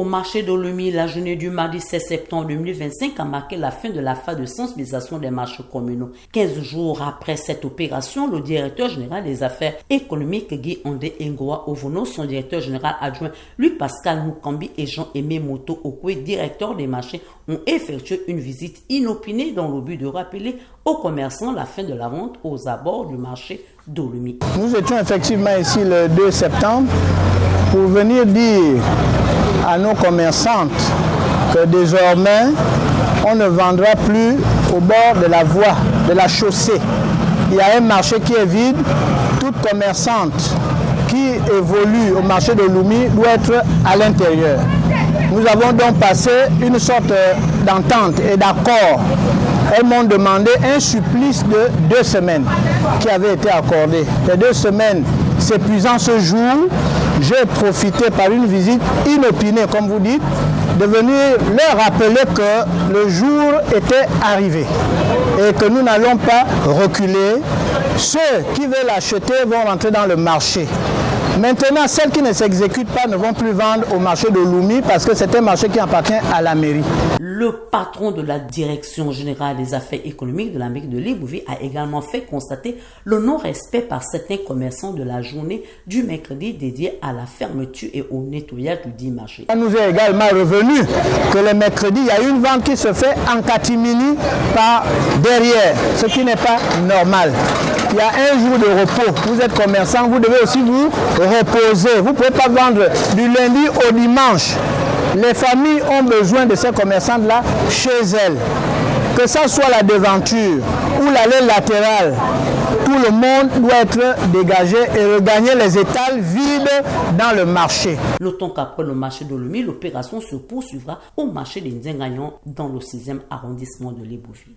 Au marché de Lomé, la journée du mardi 16 septembre 2025 a marqué la fin de la phase de sensibilisation des marchés communaux. 15 jours après cette opération, le directeur général des affaires économiques Guy Andé Ngoa Ovono, son directeur général adjoint Louis-Pascal Mukambi et Jean-Aimé Moto Okwe, directeur des marchés, ont effectué une visite inopinée dans le but de rappeler aux commerçants la fin de la vente aux abords du marché d'Olomé. Nous étions effectivement ici le 2 septembre pour venir dire à nos commerçantes que désormais, on ne vendra plus au bord de la voie, de la chaussée. Il y a un marché qui est vide. Toute commerçante qui évolue au marché de Lomé doit être à l'intérieur. Nous avons donc passé une sorte d'entente et d'accord. Elles m'ont demandé un supplice de 2 semaines qui avait été accordé. Les 2 semaines s'épuisant ce jour, j'ai profité par une visite inopinée, comme vous dites, de venir leur rappeler que le jour était arrivé et que nous n'allons pas reculer. Ceux qui veulent acheter vont rentrer dans le marché. Maintenant, celles qui ne s'exécutent pas ne vont plus vendre au marché de Lomé parce que c'est un marché qui appartient à la mairie. Le patron de la direction générale des affaires économiques de la mairie de Libreville a également fait constater le non-respect par certains commerçants de la journée du mercredi dédiée à la fermeture et au nettoyage du dit marché. Il nous est également revenu que le mercredi, il y a une vente qui se fait en catimini par derrière, ce qui n'est pas normal. Il y a un jour de repos. Vous êtes commerçant, vous devez aussi vous reposer. Vous ne pouvez pas vendre du lundi au dimanche. Les familles ont besoin de ces commerçantes-là chez elles. Que ça soit la devanture ou l'allée latérale, tout le monde doit être dégagé et regagner les étals vides dans le marché. Notons qu'après le marché de Lomé, l'opération se poursuivra au marché des Nzengagnon dans le 6e arrondissement de Libreville.